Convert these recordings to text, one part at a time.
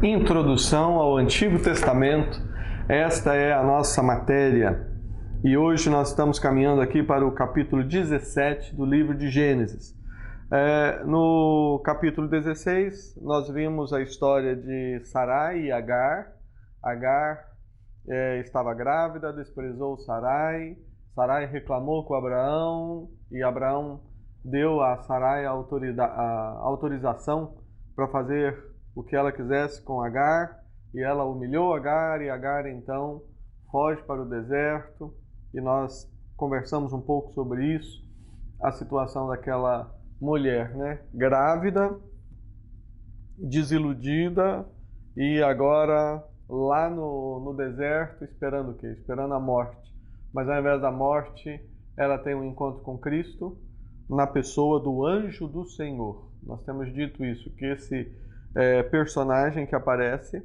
Introdução ao Antigo Testamento. Esta é a nossa matéria e hoje nós estamos caminhando aqui para o capítulo 17 do livro de Gênesis. No capítulo 16 nós vimos a história de Sarai e Agar. Agar estava grávida, desprezou Sarai. Sarai reclamou com Abraão e Abraão deu a Sarai a autorização para fazer o que ela quisesse com Agar, e ela humilhou Agar, e Agar então foge para o deserto, e nós conversamos um pouco sobre isso, a situação daquela mulher, né? Grávida, desiludida, e agora lá no deserto esperando o quê? Esperando a morte. Mas ao invés da morte, ela tem um encontro com Cristo na pessoa do anjo do Senhor. Nós temos dito isso, que esse personagem que aparece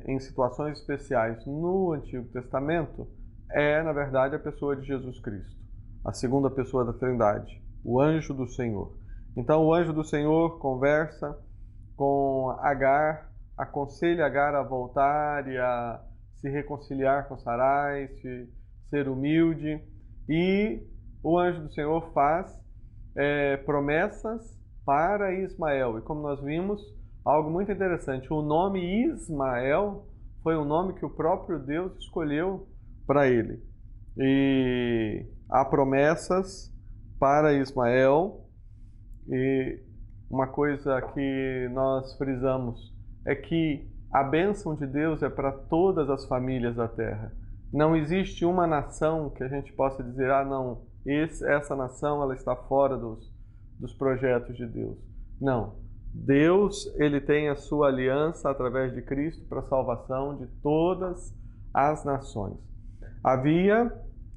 em situações especiais no Antigo Testamento é, na verdade, a pessoa de Jesus Cristo, a segunda pessoa da Trindade, o anjo do Senhor. Então, o anjo do Senhor conversa com Agar, aconselha Agar a voltar e a se reconciliar com Sarai, ser humilde, e o anjo do Senhor faz promessas para Ismael. E como nós vimos, algo muito interessante, o nome Ismael foi um nome que o próprio Deus escolheu para ele. E há promessas para Ismael, e uma coisa que nós frisamos é que a bênção de Deus é para todas as famílias da terra. Não existe uma nação que a gente possa dizer, não, essa nação ela está fora dos projetos de Deus. Não. Deus, ele tem a sua aliança através de Cristo para a salvação de todas as nações. Havia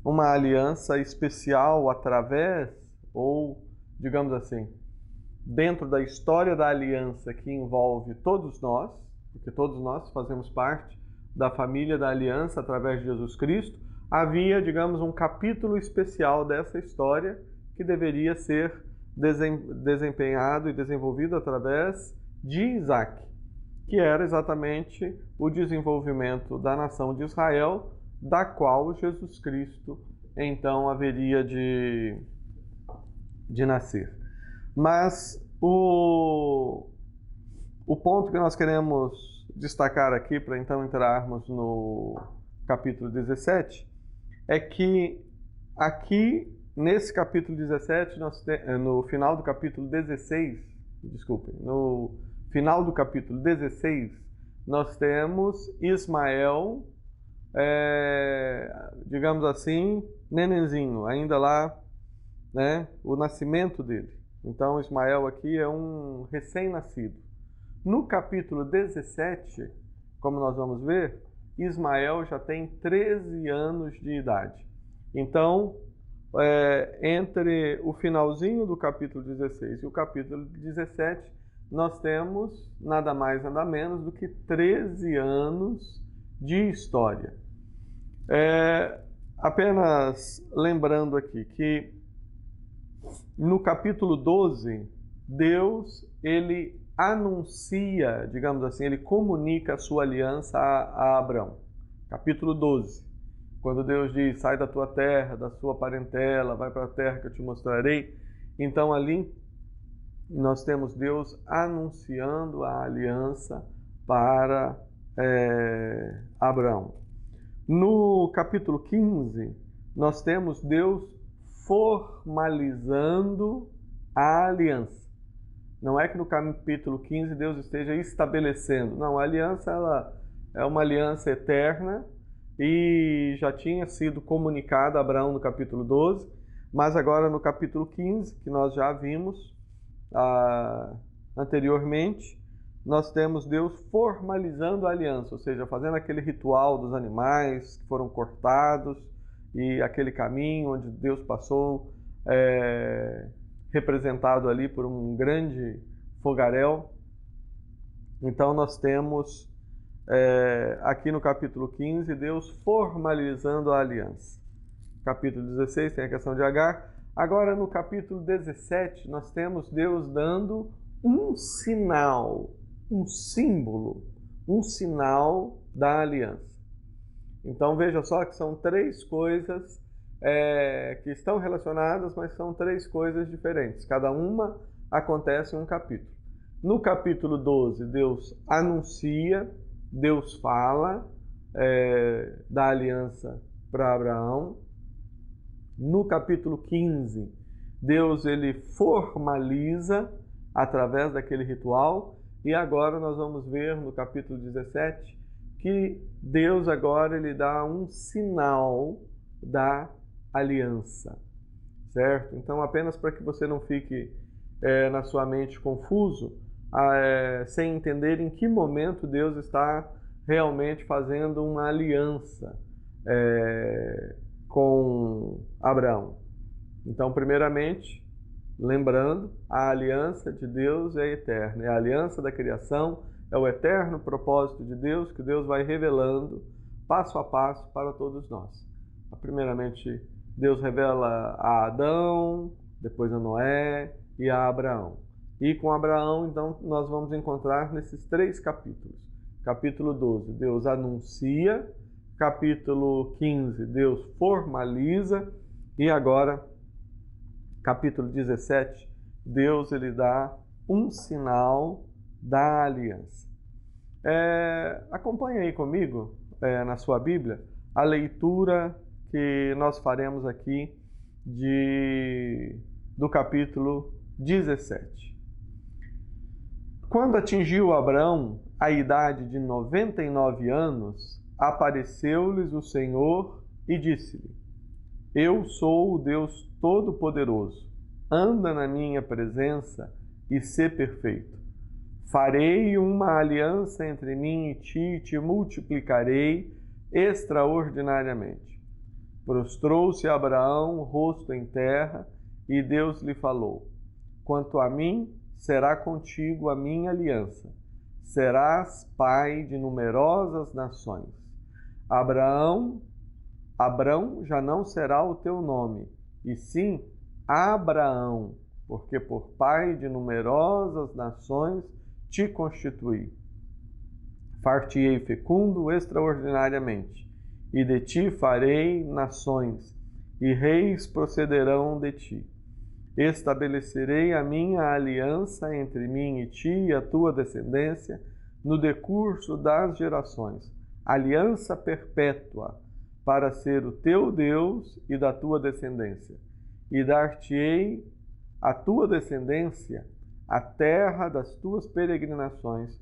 uma aliança especial através, ou digamos assim, dentro da história da aliança que envolve todos nós, porque todos nós fazemos parte da família da aliança através de Jesus Cristo, havia, digamos, um capítulo especial dessa história que deveria ser desempenhado e desenvolvido através de Isaac, que era exatamente o desenvolvimento da nação de Israel, da qual Jesus Cristo então haveria de nascer. Mas o ponto que nós queremos destacar aqui, para então entrarmos no capítulo 17, é que aqui nesse capítulo 17, no final do capítulo 16, no final do capítulo 16, nós temos Ismael, digamos assim, nenenzinho, ainda lá, né, o nascimento dele. Então, Ismael aqui é um recém-nascido. No capítulo 17, como nós vamos ver, Ismael já tem 13 anos de idade. Então, entre o finalzinho do capítulo 16 e o capítulo 17, nós temos nada mais, nada menos do que 13 anos de história. Apenas lembrando aqui que no capítulo 12, Deus, ele anuncia, digamos assim, ele comunica a sua aliança a Abraão. Capítulo 12. Quando Deus diz, sai da tua terra, da sua parentela, vai para a terra que eu te mostrarei. Então ali nós temos Deus anunciando a aliança para Abraão. No capítulo 15, nós temos Deus formalizando a aliança. Não é que no capítulo 15 Deus esteja estabelecendo. Não, a aliança ela é uma aliança eterna, e já tinha sido comunicada a Abraão no capítulo 12, mas agora no capítulo 15, que nós já vimos anteriormente, nós temos Deus formalizando a aliança, ou seja, fazendo aquele ritual dos animais que foram cortados e aquele caminho onde Deus passou, representado ali por um grande fogaréu. Então nós temos aqui no capítulo 15, Deus formalizando a aliança. Capítulo 16 tem a questão de Agar. Agora no capítulo 17 nós temos Deus dando um sinal um símbolo, um sinal da aliança. Então veja só que são três coisas que estão relacionadas, mas são três coisas diferentes. Cada uma acontece em um capítulo. No capítulo 12, Deus anuncia, Deus fala da aliança para Abraão. No capítulo 15, Deus ele formaliza através daquele ritual. E agora nós vamos ver no capítulo 17 que Deus agora ele dá um sinal da aliança, certo? Então, apenas para que você não fique na sua mente confuso, sem entender em que momento Deus está realmente fazendo uma aliança com Abraão. Então, primeiramente, lembrando, a aliança de Deus é eterna, é a aliança da criação, é o eterno propósito de Deus que Deus vai revelando passo a passo para todos nós. Primeiramente, Deus revela a Adão, depois a Noé e a Abraão. E com Abraão, então, nós vamos encontrar nesses três capítulos. Capítulo 12, Deus anuncia. Capítulo 15, Deus formaliza. E agora, capítulo 17, Deus ele dá um sinal da aliança. Acompanhe aí comigo, na sua Bíblia, a leitura que nós faremos aqui do capítulo 17. Quando atingiu Abraão a idade de 99 anos, apareceu-lhes o Senhor e disse-lhe: Eu sou o Deus Todo-Poderoso. Anda na minha presença e sê perfeito. Farei uma aliança entre mim e te multiplicarei extraordinariamente. Prostrou-se Abraão, rosto em terra, e Deus lhe falou: Quanto a mim, será contigo a minha aliança. Serás pai de numerosas nações. Abrão já não será o teu nome, e sim Abraão, porque por pai de numerosas nações te constituí. Far-te-ei fecundo extraordinariamente, e de ti farei nações, e reis procederão de ti. Estabelecerei a minha aliança entre mim e ti e a tua descendência no decurso das gerações, aliança perpétua, para ser o teu Deus e da tua descendência. E dar-te-ei a tua descendência a terra das tuas peregrinações,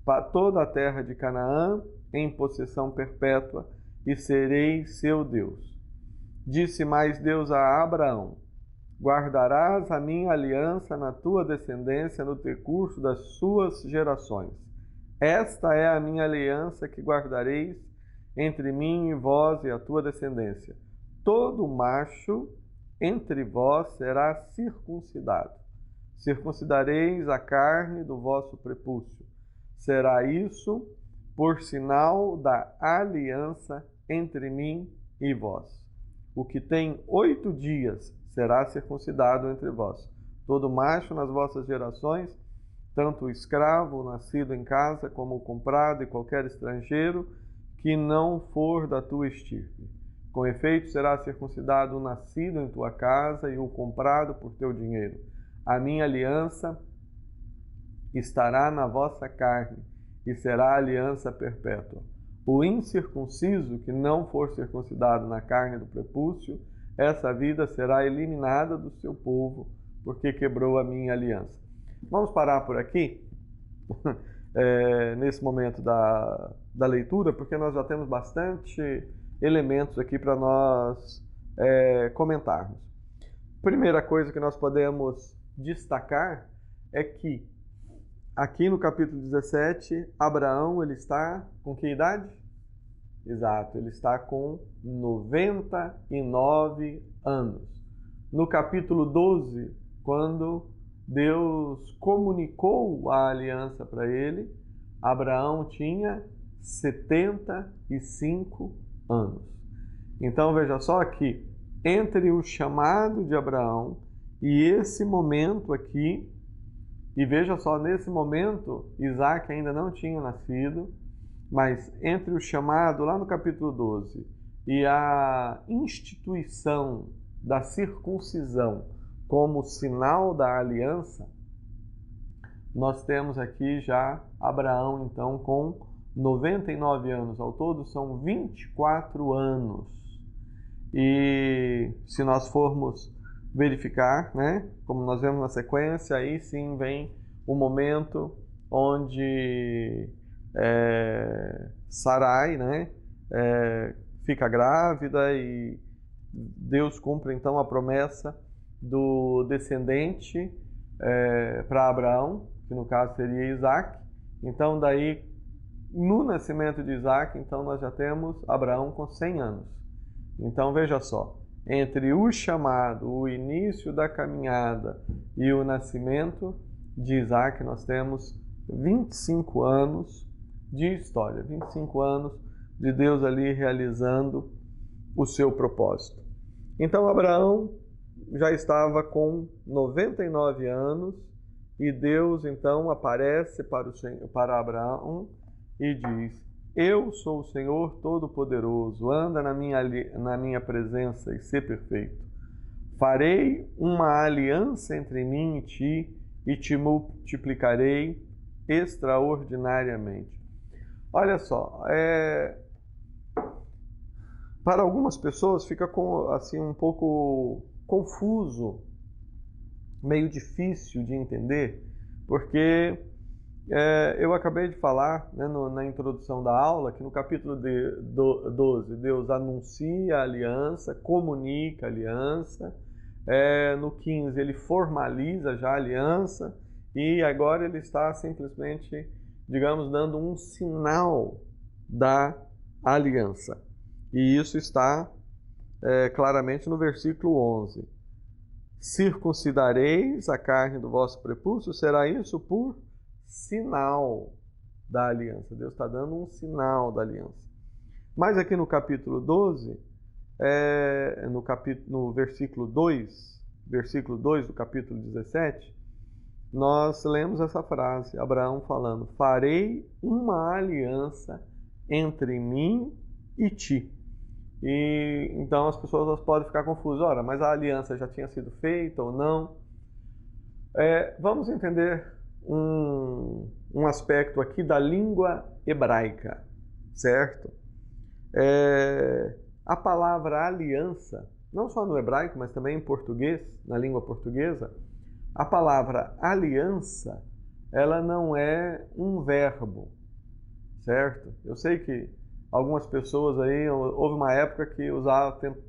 para toda a terra de Canaã, em possessão perpétua, e serei seu Deus. Disse mais Deus a Abraão: Guardarás a minha aliança na tua descendência no decurso das suas gerações. Esta é a minha aliança que guardareis entre mim e vós e a tua descendência. Todo macho entre vós será circuncidado. Circuncidareis a carne do vosso prepúcio. Será isso por sinal da aliança entre mim e vós. O que tem 8 dias será circuncidado entre vós. Todo macho nas vossas gerações, tanto o escravo, o nascido em casa, como o comprado e qualquer estrangeiro, que não for da tua estirpe. Com efeito, será circuncidado o nascido em tua casa e o comprado por teu dinheiro. A minha aliança estará na vossa carne, e será aliança perpétua. O incircunciso, que não for circuncidado na carne do prepúcio, essa vida será eliminada do seu povo, porque quebrou a minha aliança. Vamos parar por aqui, nesse momento da leitura, porque nós já temos bastante elementos aqui para nós comentarmos. Primeira coisa que nós podemos destacar é que aqui no capítulo 17, Abraão ele está com que idade? Exato, ele está com 99 anos. No capítulo 12, quando Deus comunicou a aliança para ele, Abraão tinha 75 anos. Então veja só que entre o chamado de Abraão e esse momento aqui, E veja só, nesse momento, Isaac ainda não tinha nascido, mas entre o chamado, lá no capítulo 12, e a instituição da circuncisão como sinal da aliança, nós temos aqui já Abraão, então, com 99 anos. Ao todo são 24 anos. E se nós formos verificar, né, como nós vemos na sequência, aí sim vem o momento onde Sarai, né, fica grávida e Deus cumpre então a promessa do descendente para Abraão, que no caso seria Isaac. Então daí, no nascimento de Isaac, então nós já temos Abraão com 100 anos. Então veja só, entre o chamado, o início da caminhada e o nascimento de Isaac, nós temos 25 anos de história, 25 anos de Deus ali realizando o seu propósito. Então Abraão já estava com 99 anos e Deus então aparece para Abraão e diz: eu sou o Senhor Todo-Poderoso, anda na minha presença e sê perfeito. Farei uma aliança entre mim e ti e te multiplicarei extraordinariamente. Olha só, para algumas pessoas fica assim um pouco confuso, meio difícil de entender, porque eu acabei de falar, né, na introdução da aula, que no capítulo 12 Deus anuncia a aliança, comunica a aliança, no 15 ele formaliza já a aliança e agora ele está simplesmente, digamos, dando um sinal da aliança. E isso está claramente no versículo 11. Circuncidareis a carne do vosso prepúcio, será isso por sinal da aliança. Deus está dando um sinal da aliança. Mas aqui no capítulo 12, no versículo 2 do capítulo 17, nós lemos essa frase, Abraão falando: farei uma aliança entre mim e ti. E então as pessoas podem ficar confusas. Ora, mas a aliança já tinha sido feita ou não? Vamos entender um aspecto aqui da língua hebraica, certo? A palavra aliança, não só no hebraico, mas também em português, na língua portuguesa, a palavra aliança, ela não é um verbo, certo? Eu sei que algumas pessoas aí, houve uma época que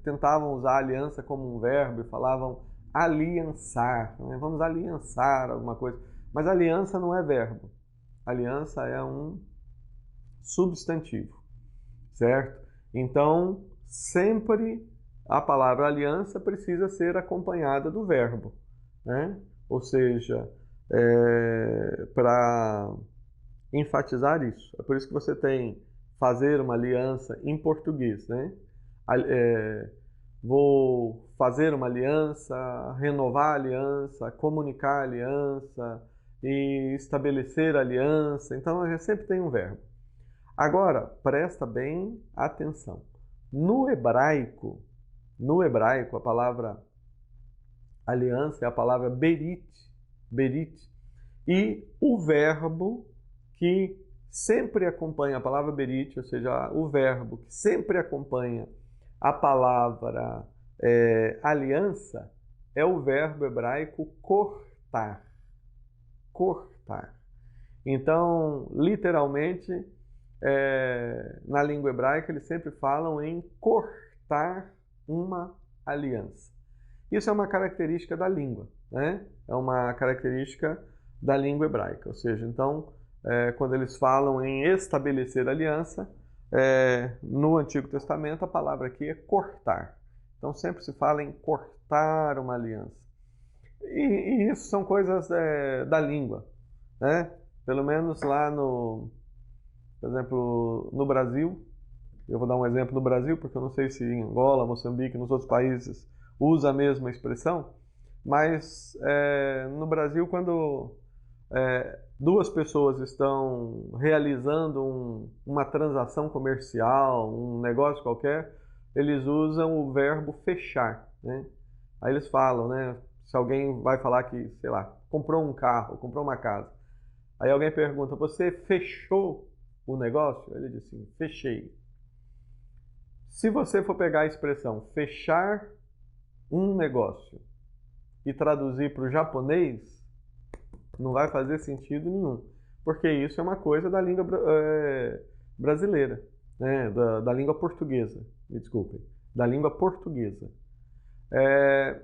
tentavam usar aliança como um verbo e falavam aliançar, né? Vamos aliançar alguma coisa. Mas aliança não é verbo. Aliança é um substantivo, certo? Então, sempre a palavra aliança precisa ser acompanhada do verbo, né? Ou seja, para enfatizar isso. É por isso que você tem fazer uma aliança em português, né? Vou fazer uma aliança, renovar a aliança, comunicar a aliança e estabelecer a aliança. Então, a gente sempre tem um verbo. Agora, presta bem atenção. No hebraico, a palavra aliança é a palavra berit, e o verbo que sempre acompanha a palavra berit, ou seja, o verbo que sempre acompanha a palavra aliança, é o verbo hebraico cortar. Cortar. Então, literalmente, na língua hebraica, eles sempre falam em cortar uma aliança. Isso é uma característica da língua, né? É uma característica da língua hebraica. Ou seja, então, quando eles falam em estabelecer aliança, no Antigo Testamento a palavra aqui é cortar. Então sempre se fala em cortar uma aliança. E isso são coisas da língua, né? Pelo menos lá por exemplo, no Brasil, eu vou dar um exemplo do Brasil, porque eu não sei se em Angola, Moçambique, nos outros países usa a mesma expressão, mas no Brasil, quando duas pessoas estão realizando uma transação comercial, um negócio qualquer, eles usam o verbo fechar, né? Aí eles falam, né? Se alguém vai falar que, sei lá, comprou um carro, comprou uma casa. Aí alguém pergunta, você fechou o negócio? Ele diz assim, fechei. Se você for pegar a expressão fechar um negócio e traduzir para o japonês, não vai fazer sentido nenhum, porque isso é uma coisa da língua brasileira, né? da língua portuguesa, me desculpem, da língua portuguesa.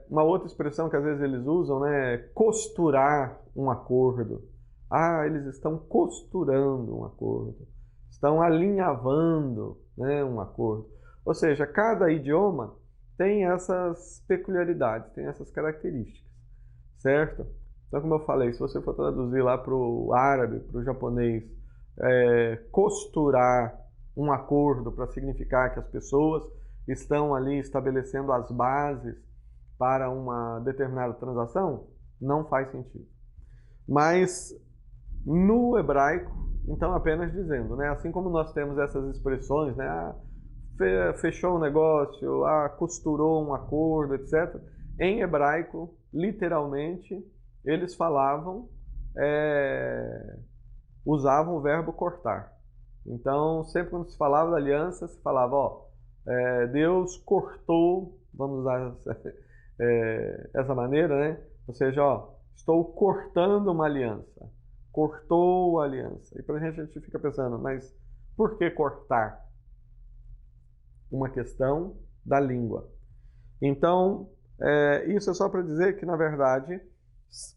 Uma outra expressão que às vezes eles usam, né, é costurar um acordo. Ah, eles estão costurando um acordo, estão alinhavando, né, um acordo. Ou seja, cada idioma tem essas peculiaridades, tem essas características, certo? Então, como eu falei, se você for traduzir lá para o árabe, para o japonês, costurar um acordo para significar que as pessoas estão ali estabelecendo as bases para uma determinada transação, não faz sentido. Mas no hebraico, então apenas dizendo, né, assim como nós temos essas expressões, né, fechou um negócio, costurou um acordo, etc. Em hebraico, literalmente, eles falavam, usavam o verbo cortar. Então, sempre quando se falava da aliança, se falava, Deus cortou, vamos usar essa maneira, né? Ou seja, estou cortando uma aliança. Cortou a aliança. E pra gente, a gente fica pensando, mas por que cortar? Uma questão da língua. Então, isso é só para dizer que, na verdade,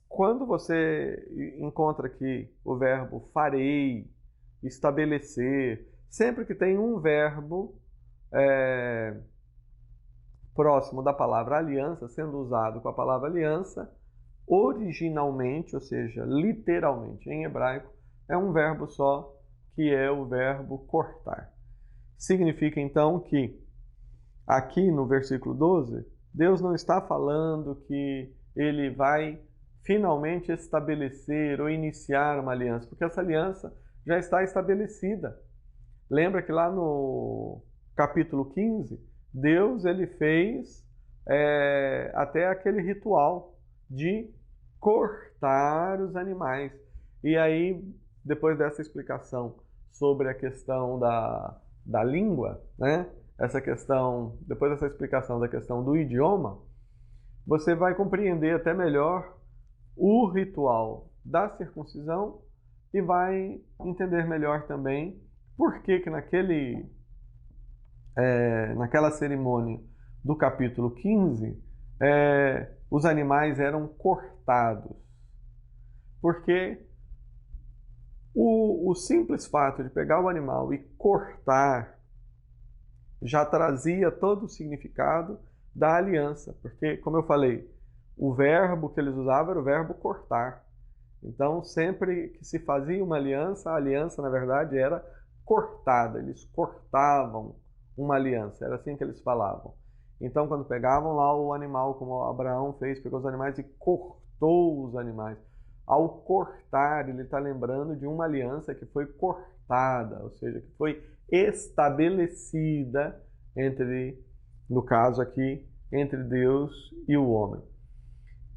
quando você encontra aqui o verbo farei, estabelecer, sempre que tem um verbo próximo da palavra aliança, sendo usado com a palavra aliança, originalmente, ou seja, literalmente em hebraico, é um verbo só, que é o verbo cortar. Significa então que aqui no versículo 12, Deus não está falando que ele vai finalmente estabelecer ou iniciar uma aliança, porque essa aliança já está estabelecida. Lembra que lá no capítulo 15, Deus ele fez até aquele ritual de cortar os animais. E aí, depois dessa explicação sobre a questão da língua, né? Depois dessa explicação da questão do idioma, você vai compreender até melhor o ritual da circuncisão e vai entender melhor também por que naquela cerimônia do capítulo 15, os animais eram cortados. Porque o simples fato de pegar o animal e cortar já trazia todo o significado da aliança. Porque, como eu falei, o verbo que eles usavam era o verbo cortar. Então, sempre que se fazia uma aliança, a aliança, na verdade, era cortada. Eles cortavam uma aliança, era assim que eles falavam. Então, quando pegavam lá o animal, como Abraão fez, pegou os animais e cortou os animais. Ao cortar, ele está lembrando de uma aliança que foi cortada, ou seja, que foi estabelecida no caso aqui, entre Deus e o homem.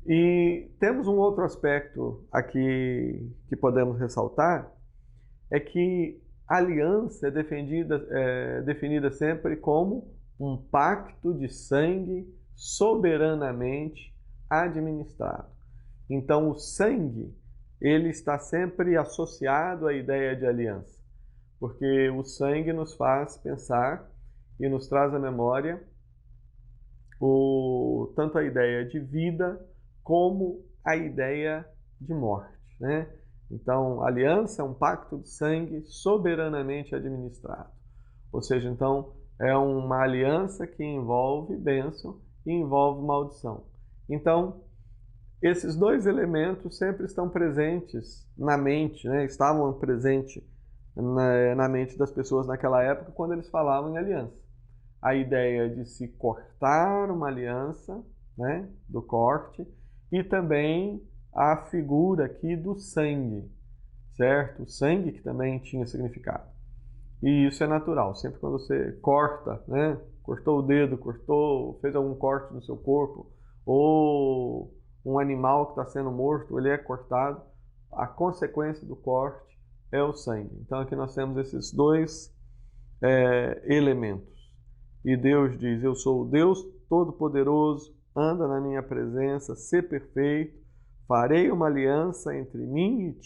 E temos um outro aspecto aqui que podemos ressaltar, é que a aliança é definida sempre como um pacto de sangue soberanamente administrado. Então, o sangue, ele está sempre associado à ideia de aliança, porque o sangue nos faz pensar e nos traz à memória tanto a ideia de vida como a ideia de morte, né? Então, a aliança é um pacto de sangue soberanamente administrado. Ou seja, então, é uma aliança que envolve bênção e envolve maldição. Então, esses dois elementos sempre estão presentes na mente, né? Estavam presentes na mente das pessoas naquela época quando eles falavam em aliança. A ideia de se cortar uma aliança, né? Do corte, e também a figura aqui do sangue, certo? O sangue que também tinha significado. E isso é natural. Sempre quando você corta, né? Cortou o dedo, fez algum corte no seu corpo, ou um animal que está sendo morto, ele é cortado, a consequência do corte é o sangue. Então aqui nós temos esses dois elementos. E Deus diz: eu sou o Deus Todo-Poderoso, anda na minha presença, sê perfeito, farei uma aliança entre mim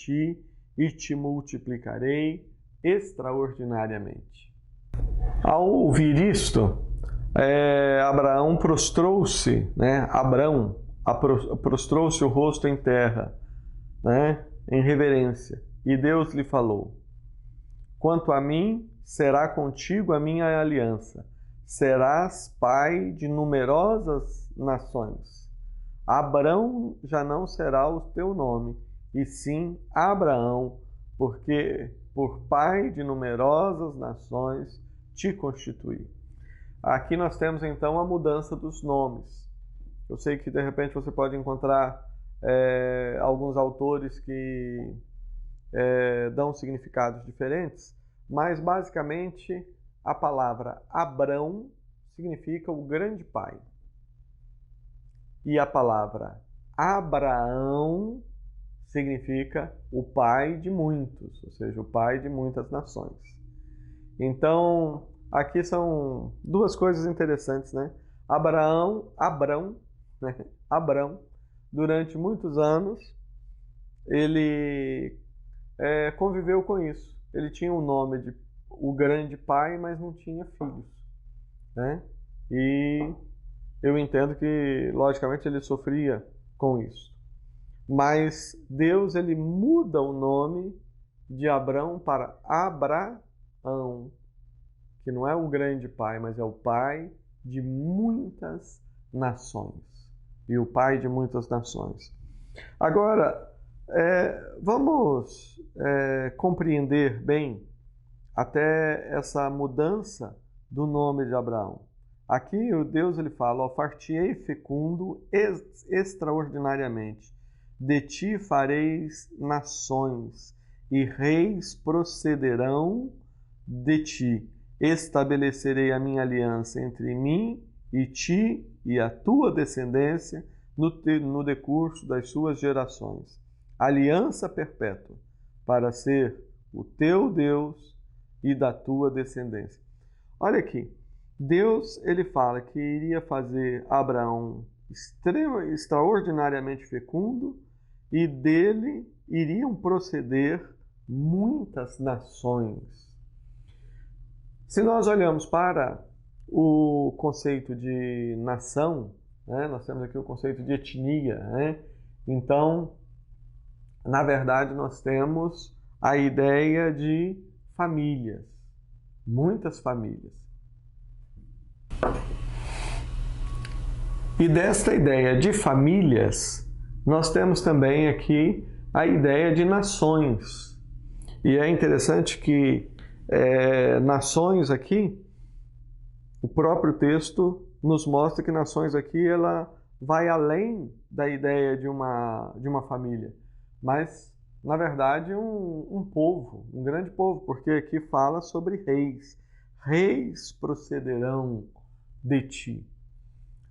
e te multiplicarei extraordinariamente. Ao ouvir isto, Abraão prostrou-se, né? Prostrou-se o rosto em terra, né? Em reverência. E Deus lhe falou: quanto a mim, será contigo a minha aliança. Serás pai de numerosas nações. Abrão já não será o teu nome, e sim Abraão, porque por pai de numerosas nações te constituí. Aqui nós temos então a mudança dos nomes. Eu sei que de repente você pode encontrar alguns autores que dão significados diferentes, mas basicamente a palavra Abrão significa o grande pai. E a palavra Abraão significa o pai de muitos, ou seja, o pai de muitas nações. Então, aqui são duas coisas interessantes, né? Abrão, durante muitos anos, ele conviveu com isso. Ele tinha o nome de o grande pai, mas não tinha filhos, né? E eu entendo que, logicamente, ele sofria com isso. Mas Deus, ele muda o nome de Abrão para Abraão, que não é o grande pai, mas é o pai de muitas nações. E o pai de muitas nações. Agora, vamos compreender bem até essa mudança do nome de Abraão. Aqui o Deus ele fala: far-te-ei fecundo extraordinariamente, de ti fareis nações, e reis procederão de ti. Estabelecerei a minha aliança entre mim e ti e a tua descendência no decurso das suas gerações. Aliança perpétua, para ser o teu Deus e da tua descendência. Olha aqui, Deus ele fala que iria fazer Abraão extraordinariamente fecundo e dele iriam proceder muitas nações. Se nós olhamos para o conceito de nação, né, nós temos aqui o conceito de etnia, né? Então, na verdade, nós temos a ideia de famílias, muitas famílias. E desta ideia de famílias, nós temos também aqui a ideia de nações. E é interessante que nações aqui, o próprio texto nos mostra que nações aqui ela vai além da ideia de uma família, mas na verdade um povo, um grande povo, porque aqui fala sobre reis. Reis procederão de ti.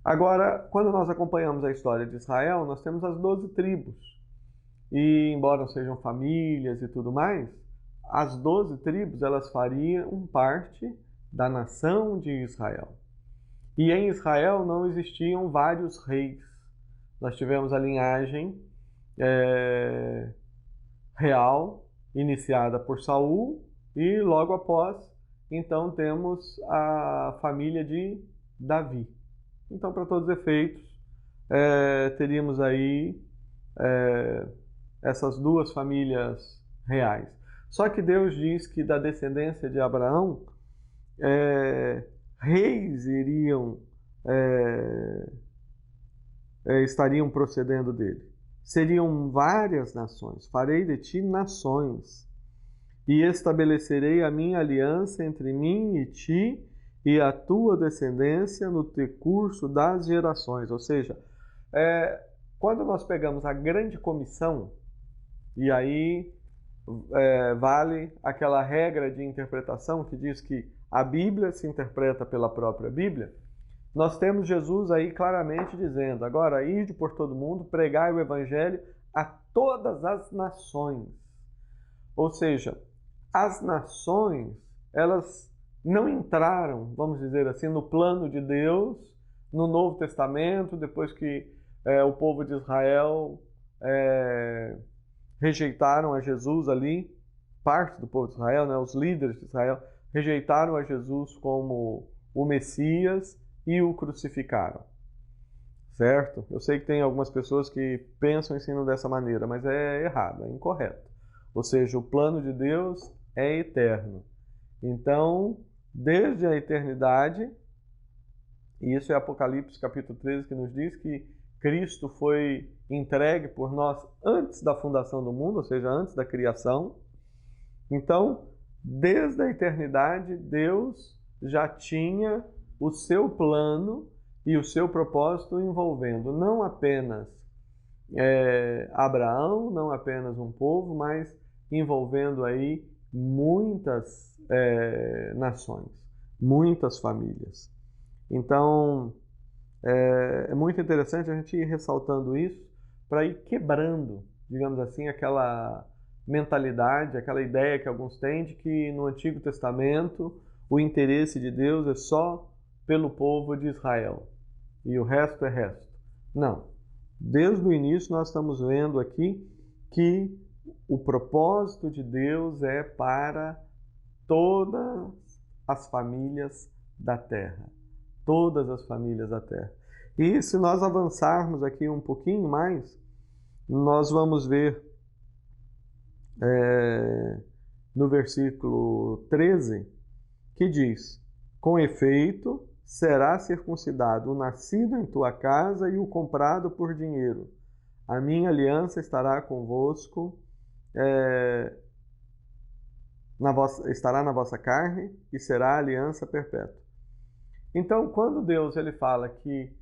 Agora, quando nós acompanhamos a história de Israel, nós temos as 12 tribos. E embora sejam famílias e tudo mais, as 12 tribos elas fariam parte da nação de Israel. E em Israel não existiam vários reis. Nós tivemos a linhagem real, iniciada por Saul, e logo após, então, temos a família de Davi. Então, para todos os efeitos, teríamos aí essas duas famílias reais. Só que Deus diz que da descendência de Abraão, reis estariam procedendo dele. Seriam várias nações. Farei de ti nações, e estabelecerei a minha aliança entre mim e ti e a tua descendência no decurso das gerações. Ou seja, quando nós pegamos a grande comissão, e aí vale aquela regra de interpretação que diz que a Bíblia se interpreta pela própria Bíblia, nós temos Jesus aí claramente dizendo: agora ide por todo mundo, pregai o Evangelho a todas as nações. Ou seja, as nações, elas não entraram, vamos dizer assim, no plano de Deus, no Novo Testamento, depois que o povo de Israel rejeitaram a Jesus ali, parte do povo de Israel, né, os líderes de Israel, rejeitaram a Jesus como o Messias e o crucificaram. Certo? Eu sei que tem algumas pessoas que pensam e ensinam dessa maneira, mas é errado, é incorreto. Ou seja, o plano de Deus é eterno. Então, desde a eternidade, e isso é Apocalipse capítulo 13 que nos diz que Cristo foi entregue por nós antes da fundação do mundo, ou seja, antes da criação. Então, desde a eternidade, Deus já tinha o seu plano e o seu propósito envolvendo não apenas Abraão, não apenas um povo, mas envolvendo aí muitas nações, muitas famílias. Então, é muito interessante a gente ir ressaltando isso para ir quebrando, digamos assim, aquela mentalidade, aquela ideia que alguns têm de que no Antigo Testamento o interesse de Deus é só pelo povo de Israel e o resto é resto. Não. Desde o início nós estamos vendo aqui que o propósito de Deus é para todas as famílias da terra. Todas as famílias da terra. E se nós avançarmos aqui um pouquinho mais, nós vamos ver no versículo 13, que diz: com efeito, será circuncidado o nascido em tua casa e o comprado por dinheiro. A minha aliança estará convosco, estará na vossa carne e será aliança perpétua. Então, quando Deus ele fala que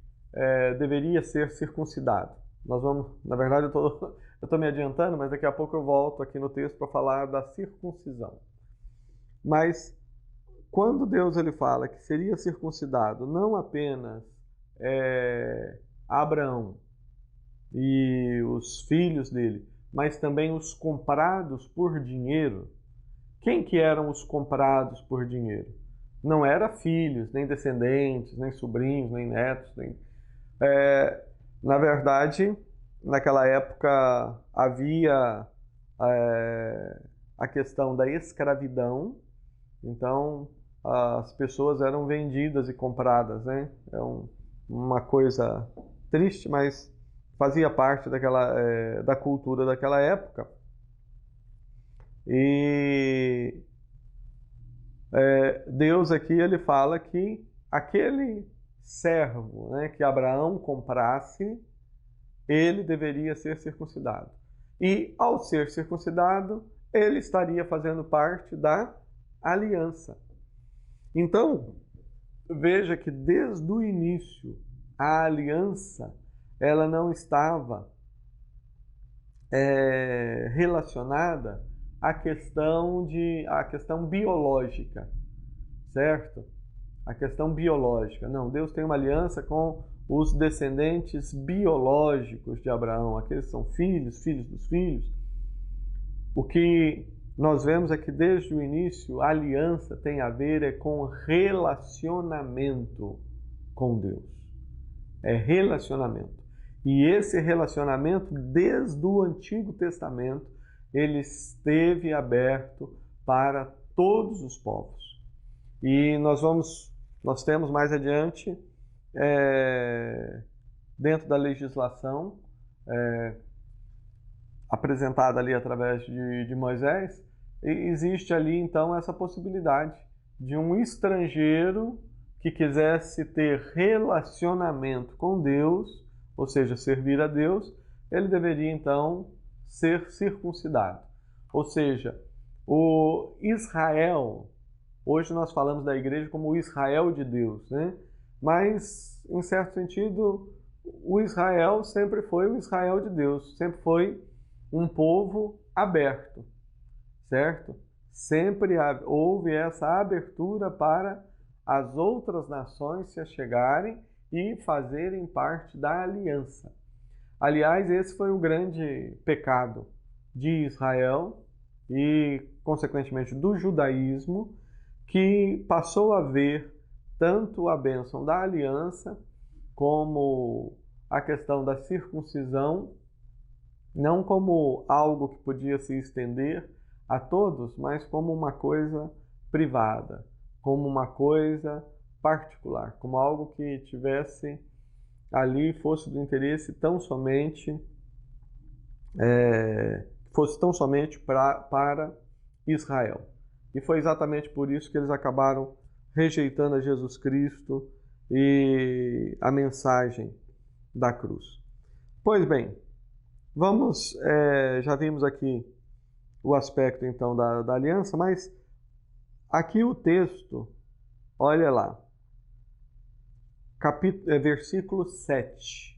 deveria ser circuncidado, nós vamos, na verdade eu estou me adiantando, mas daqui a pouco eu volto aqui no texto para falar da circuncisão. Mas quando Deus ele fala que seria circuncidado não apenas Abraão e os filhos dele, mas também os comprados por dinheiro. Quem que eram os comprados por dinheiro? Não era filhos, nem descendentes, nem sobrinhos, nem netos. Na verdade, naquela época havia a questão da escravidão. Então, as pessoas eram vendidas e compradas, né? É uma coisa triste, mas fazia parte da cultura daquela época. E Deus aqui ele fala que aquele servo, né, que Abraão comprasse, ele deveria ser circuncidado. E ao ser circuncidado, ele estaria fazendo parte da aliança. Então, veja que desde o início a aliança ela não estava relacionada à questão biológica, certo? A questão biológica. Não, Deus tem uma aliança com os descendentes biológicos de Abraão, aqueles que são filhos, filhos dos filhos. O que nós vemos é que desde o início a aliança tem a ver com relacionamento com Deus. É relacionamento. E esse relacionamento, desde o Antigo Testamento, ele esteve aberto para todos os povos. E nós temos mais adiante, dentro da legislação apresentada ali através de Moisés, existe ali então essa possibilidade de um estrangeiro que quisesse ter relacionamento com Deus, ou seja, servir a Deus, ele deveria então ser circuncidado. Ou seja, o Israel, hoje nós falamos da igreja como o Israel de Deus, né? Mas, em certo sentido, o Israel sempre foi o Israel de Deus, sempre foi um povo aberto, certo? Sempre houve essa abertura para as outras nações se achegarem e fazerem parte da aliança. Aliás, esse foi o grande pecado de Israel e, consequentemente, do judaísmo, que passou a ver tanto a bênção da aliança como a questão da circuncisão, não como algo que podia se estender a todos, mas como uma coisa privada, como uma coisa particular, como algo que tivesse ali, fosse do interesse tão somente, fosse tão somente para Israel. E foi exatamente por isso que eles acabaram rejeitando a Jesus Cristo e a mensagem da cruz. Pois bem, vamos, já vimos aqui o aspecto então da aliança, mas aqui o texto, olha lá, versículo 7.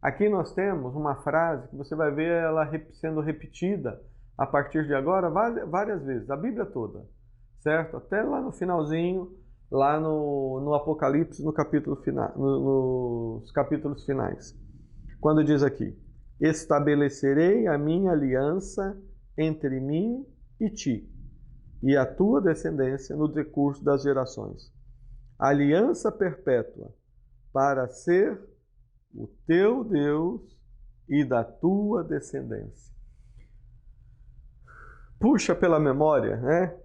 Aqui nós temos uma frase que você vai ver ela sendo repetida a partir de agora várias vezes, a Bíblia toda, certo? Até lá no finalzinho, lá no Apocalipse, no capítulo final, nos capítulos finais. Quando diz aqui: estabelecerei a minha aliança entre mim e ti, e a tua descendência no decurso das gerações. Aliança perpétua, para ser o teu Deus e da tua descendência. Puxa pela memória, né?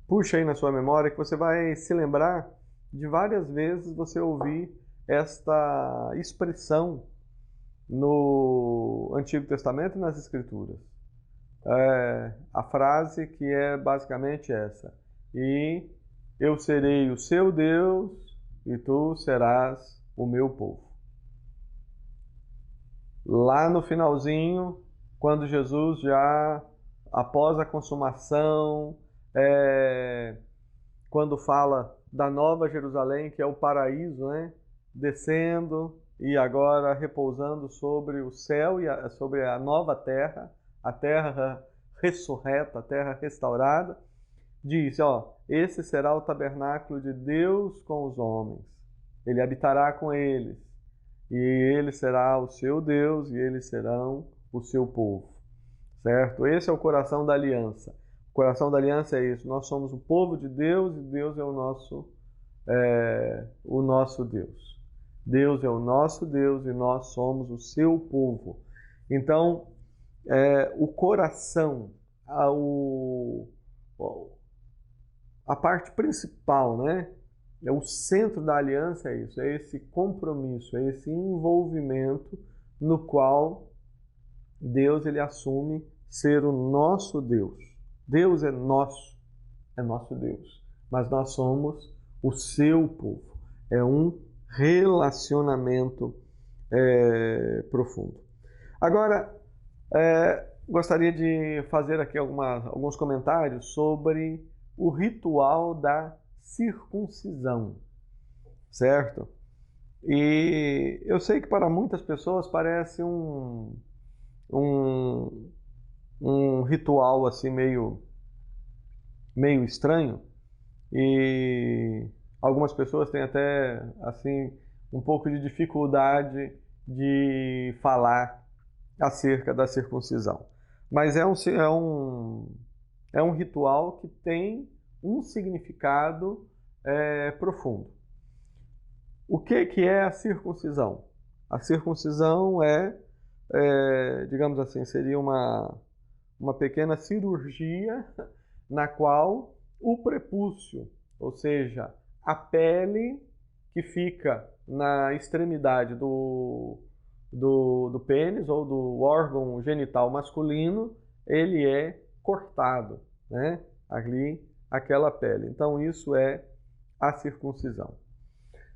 Puxa aí na sua memória que você vai se lembrar de várias vezes você ouvir esta expressão no Antigo Testamento e nas Escrituras. A frase que é basicamente essa: e eu serei o seu Deus e tu serás o meu povo. Lá no finalzinho, quando Jesus já, após a consumação, quando fala da Nova Jerusalém, que é o paraíso, né? Descendo e agora repousando sobre o céu e sobre a nova terra, a terra ressurreta, a terra restaurada, diz, esse será o tabernáculo de Deus com os homens. Ele habitará com eles, e ele será o seu Deus, e eles serão o seu povo. Certo? Esse é o coração da aliança. O coração da aliança é isso. Nós somos o povo de Deus, e Deus é o nosso Deus. Deus é o nosso Deus, e nós somos o seu povo. Então, o coração, a parte principal, né? O centro da aliança é isso, é esse compromisso, é esse envolvimento no qual Deus ele assume ser o nosso Deus. Deus é nosso Deus, mas nós somos o seu povo. É um relacionamento profundo. Agora, gostaria de fazer aqui alguns comentários sobre o ritual da circuncisão, certo? E eu sei que para muitas pessoas parece um ritual assim meio estranho, e algumas pessoas têm até assim um pouco de dificuldade de falar acerca da circuncisão. Mas é um ritual que tem um significado profundo. O que é a circuncisão? A circuncisão digamos assim, seria uma pequena cirurgia na qual o prepúcio, ou seja, a pele que fica na extremidade do pênis ou do órgão genital masculino, ele é cortado, né? Ali, aquela pele. Então, isso é a circuncisão.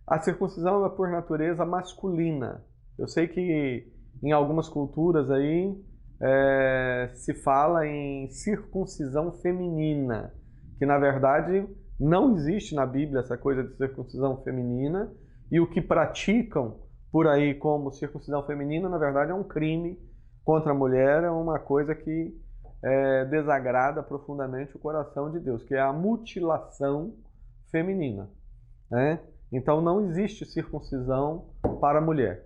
A circuncisão é, por natureza, masculina. Eu sei que em algumas culturas aí se fala em circuncisão feminina, que na verdade não existe na Bíblia essa coisa de circuncisão feminina, E o que praticam por aí como circuncisão feminina, na verdade, é um crime contra a mulher, é uma coisa que desagrada profundamente o coração de Deus, que é a mutilação feminina, né? Então não existe circuncisão para a mulher.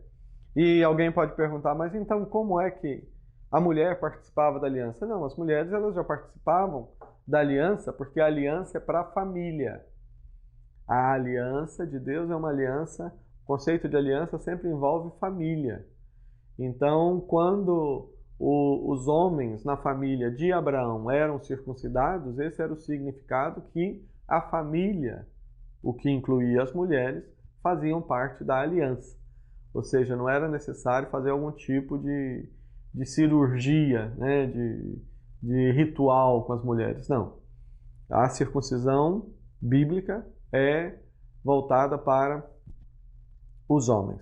E alguém pode perguntar, mas então como é que a mulher participava da aliança? Não, as mulheres elas já participavam da aliança porque a aliança é para a família. A aliança de Deus é uma aliança, o conceito de aliança sempre envolve família. Então, quando os homens na família de Abraão eram circuncidados, esse era o significado que a família, o que incluía as mulheres, faziam parte da aliança. Ou seja, não era necessário fazer algum tipo de cirurgia, né, de ritual com as mulheres. Não. A circuncisão bíblica é voltada para os homens.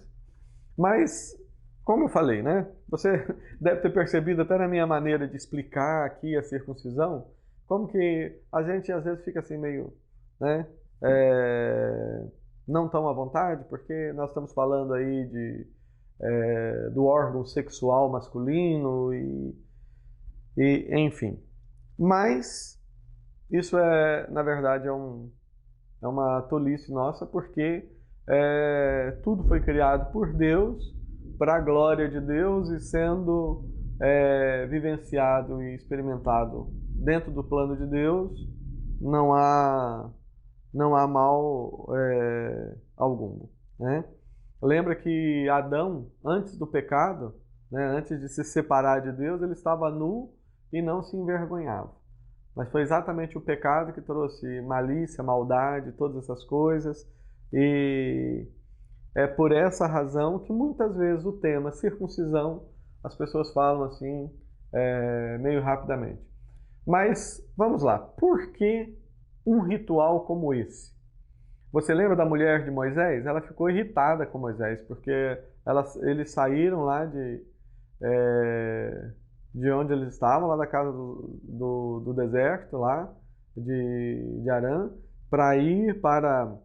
Mas, como eu falei, né? Você deve ter percebido até na minha maneira de explicar aqui a circuncisão, como que a gente às vezes fica assim meio, né? Não tão à vontade, porque nós estamos falando aí do órgão sexual masculino e enfim. Mas isso na verdade, é uma tolice nossa, porque tudo foi criado por Deus, para a glória de Deus e sendo vivenciado e experimentado dentro do plano de Deus, não há mal algum, né? Lembra que Adão, antes do pecado, né, antes de se separar de Deus, ele estava nu e não se envergonhava. Mas foi exatamente o pecado que trouxe malícia, maldade, todas essas coisas. E é por essa razão que muitas vezes o tema circuncisão, as pessoas falam assim, meio rapidamente. Mas vamos lá, por que um ritual como esse? Você lembra da mulher de Moisés? Ela ficou irritada com Moisés, porque eles saíram lá de onde eles estavam, lá da casa do deserto, lá de Arã, para ir para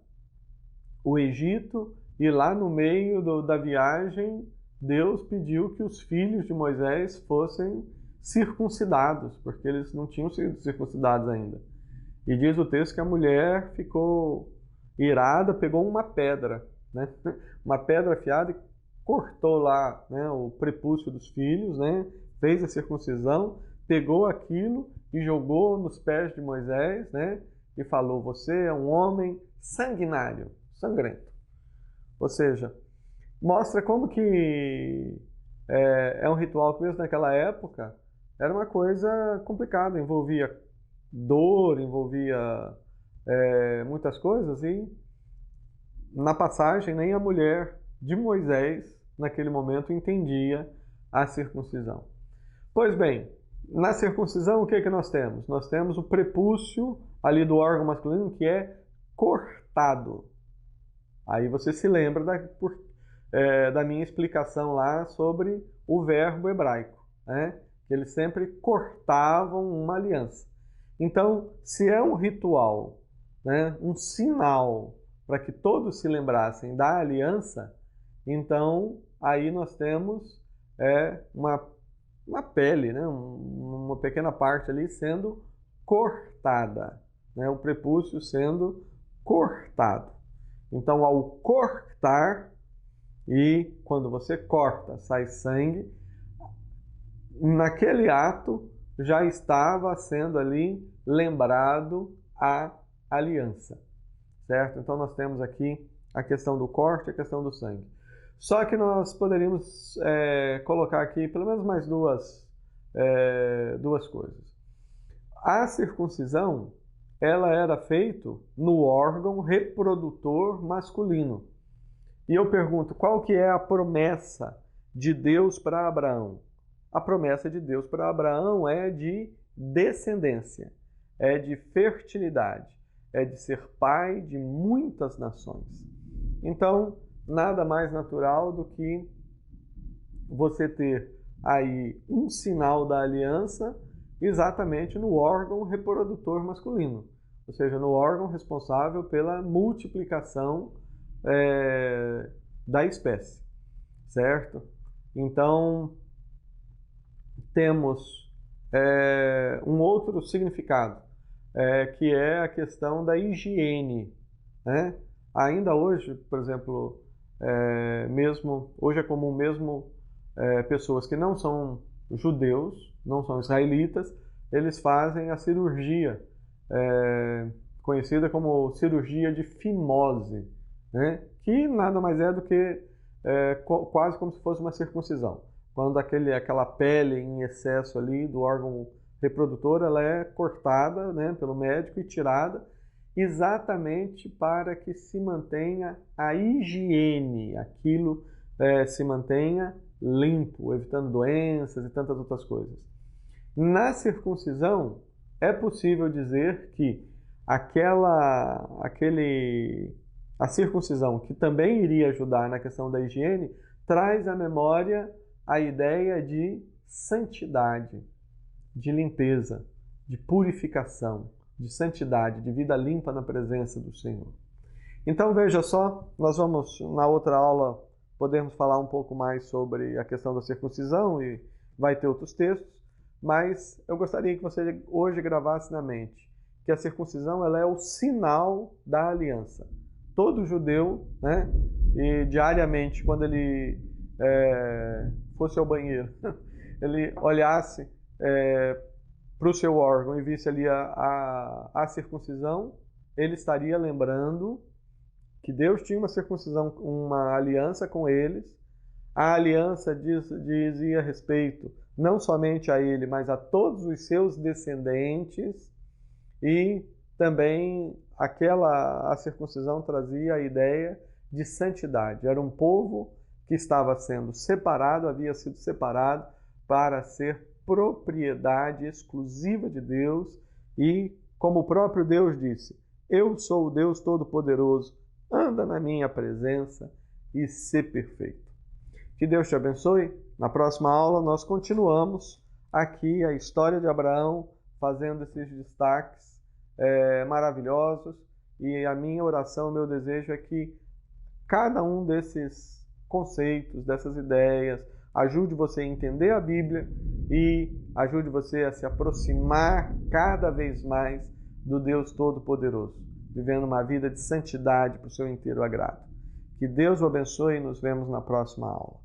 o Egito, e lá no meio da viagem, Deus pediu que os filhos de Moisés fossem circuncidados, porque eles não tinham sido circuncidados ainda. E diz o texto que a mulher ficou irada, pegou uma pedra, né? Uma pedra afiada e cortou lá, né, o prepúcio dos filhos, né? Fez a circuncisão, pegou aquilo e jogou nos pés de Moisés, né? E falou: você é um homem sanguinário, sangrento. Ou seja, mostra como que é um ritual que mesmo naquela época era uma coisa complicada, envolvia dor, envolvia muitas coisas, e na passagem nem a mulher de Moisés naquele momento entendia a circuncisão. Pois bem, na circuncisão o que que nós temos? Nós temos o prepúcio ali do órgão masculino que é cortado. Aí você se lembra da minha explicação lá sobre o verbo hebraico, né? Que eles sempre cortavam uma aliança. Então, se é um ritual, né, um sinal para que todos se lembrassem da aliança, então aí nós temos uma pele, né, uma pequena parte ali sendo cortada, né, o prepúcio sendo cortado. Então, ao cortar, e quando você corta, sai sangue, naquele ato já estava sendo ali lembrado a aliança, certo? Então nós temos aqui a questão do corte e a questão do sangue. Só que nós poderíamos colocar aqui pelo menos mais duas coisas. A circuncisão, ela era feita no órgão reprodutor masculino. E eu pergunto, qual que é a promessa de Deus para Abraão? A promessa de Deus para Abraão é de descendência, é de fertilidade, é de ser pai de muitas nações. Então, nada mais natural do que você ter aí um sinal da aliança exatamente no órgão reprodutor masculino, ou seja, no órgão responsável pela multiplicação da espécie, certo? Então, temos um outro significado, que é a questão da higiene, né? Ainda hoje, por exemplo, hoje é comum mesmo pessoas que não são judeus, não são israelitas, eles fazem a cirurgia, conhecida como cirurgia de fimose, né? Que nada mais é do que quase como se fosse uma circuncisão. Quando aquela pele em excesso ali do órgão reprodutor, ela é cortada, né, pelo médico e tirada, exatamente para que se mantenha a higiene, aquilo se mantenha limpo, evitando doenças e tantas outras coisas. Na circuncisão, é possível dizer que a circuncisão, que também iria ajudar na questão da higiene, traz à memória a ideia de santidade, de limpeza, de purificação, de santidade, de vida limpa na presença do Senhor. Então veja só, nós vamos na outra aula podemos falar um pouco mais sobre a questão da circuncisão e vai ter outros textos, mas eu gostaria que você hoje gravasse na mente que a circuncisão ela é o sinal da aliança. Todo judeu, né, e diariamente, quando ele fosse ao banheiro, ele olhasse para o seu órgão e visse ali a circuncisão, ele estaria lembrando que Deus tinha uma circuncisão, uma aliança com eles. A aliança dizia respeito não somente a ele, mas a todos os seus descendentes, e também a circuncisão trazia a ideia de santidade. Era um povo que estava sendo separado, havia sido separado para ser propriedade exclusiva de Deus, e como o próprio Deus disse, eu sou o Deus Todo-Poderoso, anda na minha presença e sê perfeito. Que Deus te abençoe. Na próxima aula nós continuamos aqui a história de Abraão, fazendo esses destaques maravilhosos, e a minha oração, o meu desejo é que cada um desses conceitos, dessas ideias, ajude você a entender a Bíblia e ajude você a se aproximar cada vez mais do Deus Todo-Poderoso, vivendo uma vida de santidade para o seu inteiro agrado. Que Deus o abençoe e nos vemos na próxima aula.